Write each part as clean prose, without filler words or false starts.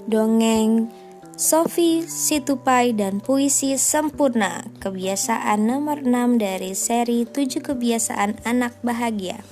Dongeng Sophie, si Tupai, dan Puisi Sempurna. Kebiasaan nomor 6 dari seri 7 kebiasaan anak bahagia.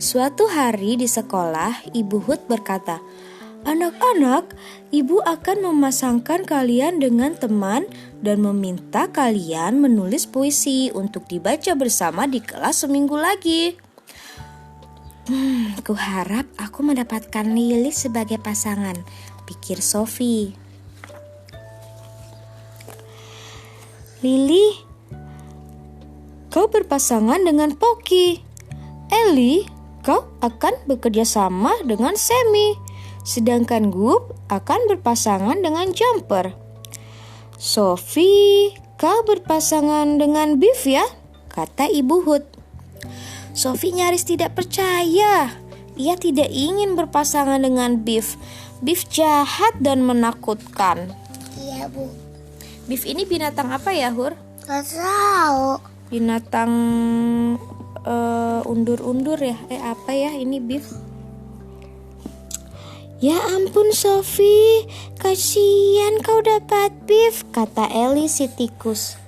Suatu hari di sekolah, Ibu Hud berkata, "Anak-anak, Ibu akan memasangkan kalian dengan teman dan meminta kalian menulis puisi untuk dibaca bersama di kelas seminggu lagi." Kuharap aku mendapatkan Lily sebagai pasangan, pikir Sophie. Lily, kau berpasangan dengan Pocky. Ellie, kau akan bekerja sama dengan Sammy. Sedangkan Gup akan berpasangan dengan Jumper. Sophie, kau berpasangan dengan Biff ya, kata Ibu Hud. Sophie nyaris tidak percaya. Ia tidak ingin berpasangan dengan Biff. Biff jahat dan menakutkan. Iya, Bu. Biff ini binatang apa ya, Hur? Gak tahu. Binatang undur-undur ya? Apa ya ini Biff? Ya ampun Sophie, kasihan kau dapat Biff, kata Ellie si tikus.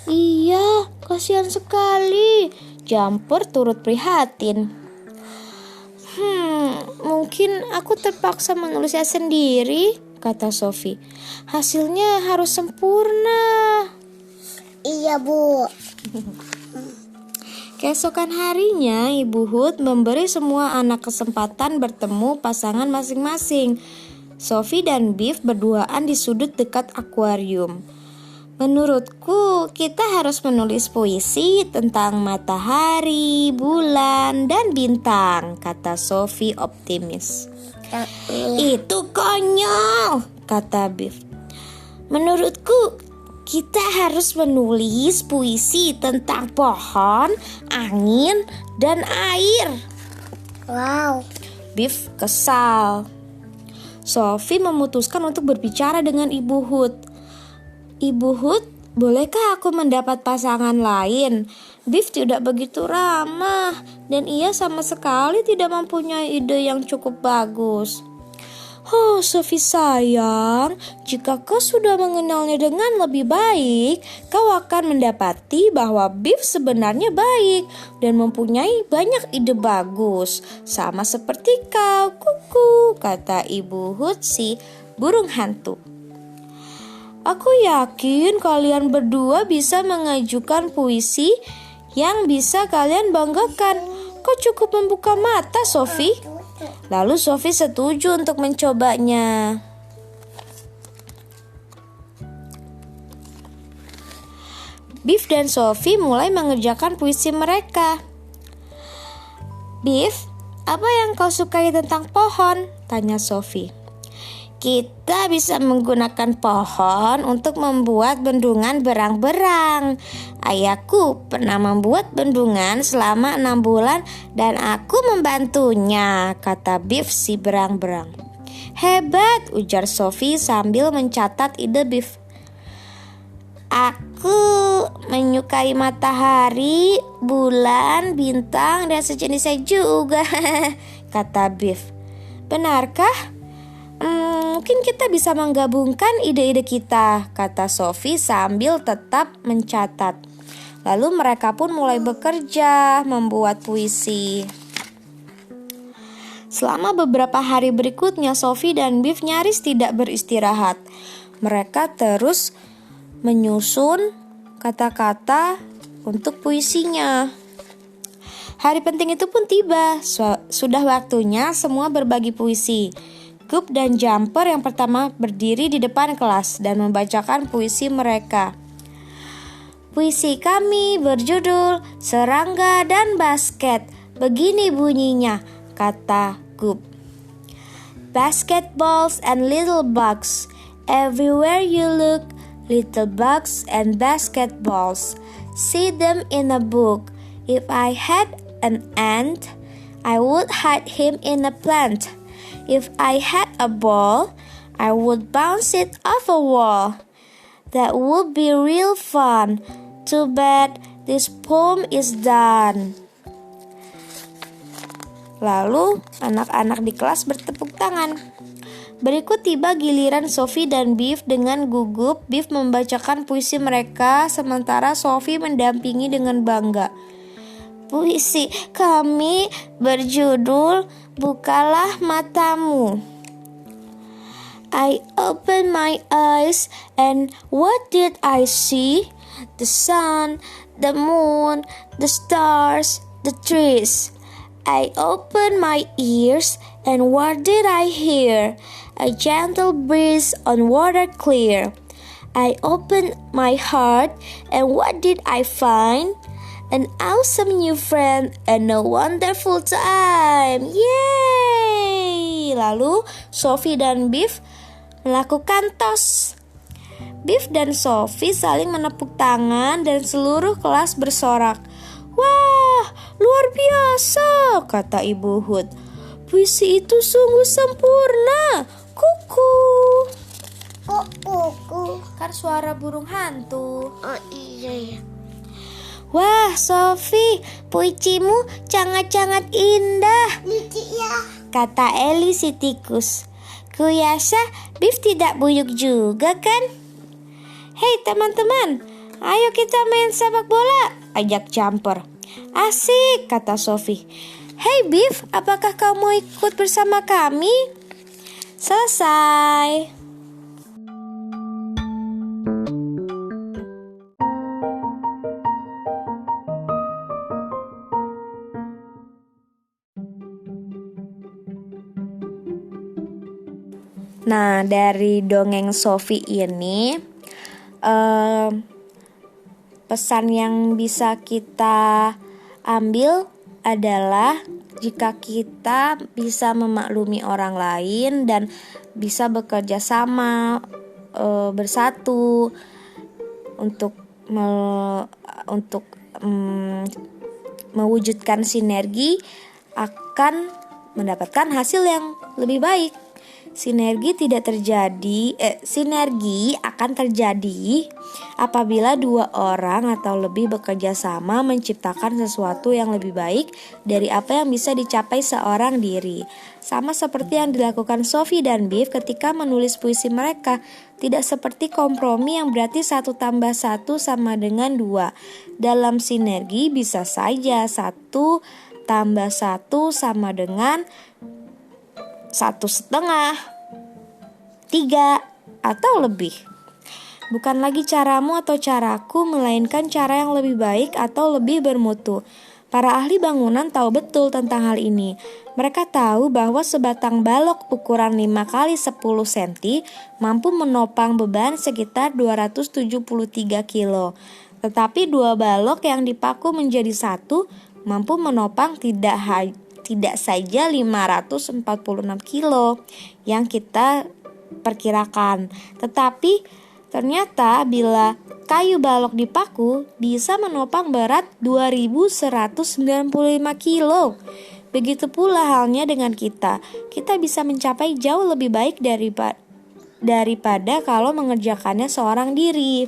Iya, kasihan sekali. Jumper turut prihatin. Mungkin aku terpaksa menulisnya sendiri, kata Sophie. Hasilnya harus sempurna. Iya, Bu. Keesokan harinya, Ibu Hud memberi semua anak kesempatan bertemu pasangan masing-masing. Sophie dan Biff berduaan di sudut dekat akuarium. Menurutku, kita harus menulis puisi tentang matahari, bulan, dan bintang, kata Sophie optimis. Itu konyol, kata Biff. Menurutku, kita harus menulis puisi tentang pohon, angin, dan air. Wow. Biff kesal. Sophie memutuskan untuk berbicara dengan Ibu Hud. Ibu Hud, bolehkah aku mendapat pasangan lain? Biff tidak begitu ramah dan ia sama sekali tidak mempunyai ide yang cukup bagus. Oh, Sophie sayang, jika kau sudah mengenalnya dengan lebih baik, kau akan mendapati bahwa Biff sebenarnya baik dan mempunyai banyak ide bagus. Sama seperti kau, kuku, kata Ibu Hud si burung hantu. Aku yakin kalian berdua bisa mengajukan puisi yang bisa kalian banggakan. Kau cukup membuka mata, Sophie. Lalu Sophie setuju untuk mencobanya. Biff dan Sophie mulai mengerjakan puisi mereka. Biff, apa yang kau sukai tentang pohon? Tanya Sophie. Kita bisa menggunakan pohon untuk membuat bendungan berang-berang. Ayahku pernah membuat bendungan selama 6 bulan dan aku membantunya, kata Biff si berang-berang. Hebat, ujar Sophie sambil mencatat ide Biff. Aku menyukai matahari, bulan, bintang, dan sejenisnya juga, kata Biff. Benarkah? Mungkin kita bisa menggabungkan ide-ide kita, kata Sophie sambil tetap mencatat. Lalu mereka pun mulai bekerja membuat puisi. Selama beberapa hari berikutnya, Sophie dan Biff nyaris tidak beristirahat. Mereka terus menyusun kata-kata untuk puisinya. Hari penting itu pun tiba. Sudah waktunya semua berbagi puisi. Gup dan Jumper yang pertama berdiri di depan kelas dan membacakan puisi mereka. Puisi kami berjudul Serangga dan Basket. Begini bunyinya, kata Gup. Basketballs and little bugs. Everywhere you look, little bugs and basketballs. See them in a book. If I had an ant, I would hide him in a plant. If I had a ball, I would bounce it off a wall. That would be real fun. Too bad this poem is done. Lalu anak-anak di kelas bertepuk tangan. Berikut tiba giliran Sophie dan Biff. Dengan gugup, Biff membacakan puisi mereka sementara Sophie mendampingi dengan bangga. Puisi kami berjudul Bukalah Matamu. I opened my eyes and what did I see? The sun, the moon, the stars, the trees. I opened my ears and what did I hear? A gentle breeze on water clear. I opened my heart and what did I find? An awesome new friend and a wonderful time. Yeay! Lalu Sophie dan Biff melakukan tos. Biff dan Sophie saling menepuk tangan dan seluruh kelas bersorak. Wah, luar biasa, kata Ibu Hood. Puisi itu sungguh sempurna. Kuku. Kok kuku? Kan suara burung hantu. Oh iya. Wah, Sophie, puisimu sangat-sangat indah, Lucu ya. kata Ellie si tikus. Kuyasa Biff tidak buyuk juga kan? Hei teman-teman, ayo kita main sepak bola, ajak Jumper. Asik, kata Sophie. Hei Biff, apakah kau mau ikut bersama kami? Selesai. Nah, dari dongeng Sophie ini pesan yang bisa kita ambil adalah jika kita bisa memaklumi orang lain dan bisa bekerja sama bersatu untuk mewujudkan sinergi akan mendapatkan hasil yang lebih baik. Sinergi akan terjadi apabila dua orang atau lebih bekerja sama menciptakan sesuatu yang lebih baik dari apa yang bisa dicapai seorang diri. Sama seperti yang dilakukan Sophie dan Biff ketika menulis puisi mereka, tidak seperti kompromi yang berarti 1 + 1 sama dengan 2. Dalam sinergi bisa saja 1 + 1 sama dengan 1,5, 3, atau lebih. Bukan lagi caramu atau caraku, melainkan cara yang lebih baik atau lebih bermutu. Para ahli bangunan tahu betul tentang hal ini. Mereka tahu bahwa sebatang balok ukuran 5 x 10 cm mampu menopang beban sekitar 273 kilo. Tetapi 2 balok yang dipaku menjadi 1 mampu menopang tidak saja 546 kilo yang kita perkirakan, tetapi ternyata bila kayu balok dipaku bisa menopang berat 2195 kilo. Begitu pula halnya dengan kita. Kita bisa mencapai jauh lebih baik daripada kalau mengerjakannya seorang diri.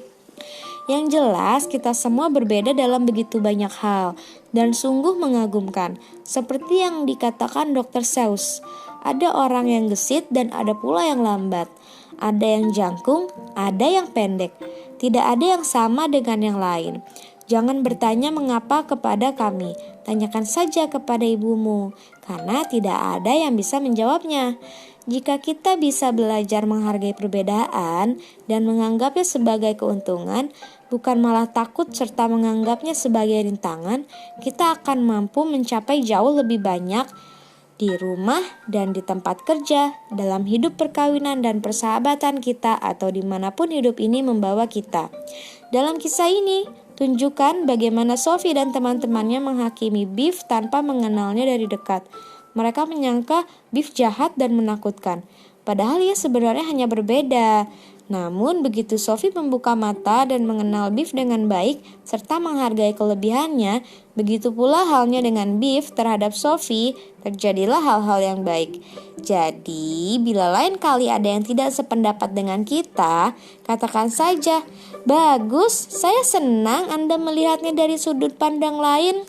Yang jelas kita semua berbeda dalam begitu banyak hal dan sungguh mengagumkan. Seperti yang dikatakan Dr. Seuss, ada orang yang gesit dan ada pula yang lambat. Ada yang jangkung, ada yang pendek. Tidak ada yang sama dengan yang lain. Jangan bertanya mengapa kepada kami, tanyakan saja kepada ibumu, karena tidak ada yang bisa menjawabnya. Jika kita bisa belajar menghargai perbedaan dan menganggapnya sebagai keuntungan, bukan malah takut serta menganggapnya sebagai rintangan, kita akan mampu mencapai jauh lebih banyak di rumah dan di tempat kerja, dalam hidup perkawinan dan persahabatan kita, atau dimanapun hidup ini membawa kita. Dalam kisah ini, tunjukkan bagaimana Sophie dan teman-temannya menghakimi Biff tanpa mengenalnya dari dekat. Mereka menyangka Biff jahat dan menakutkan, padahal ia sebenarnya hanya berbeda. Namun begitu Sophie membuka mata dan mengenal Biff dengan baik serta menghargai kelebihannya, begitu pula halnya dengan Biff terhadap Sophie, terjadilah hal-hal yang baik. Jadi bila lain kali ada yang tidak sependapat dengan kita, katakan saja, "Bagus, saya senang Anda melihatnya dari sudut pandang lain."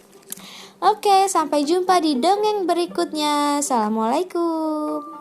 Oke, sampai jumpa di dongeng berikutnya. Assalamualaikum.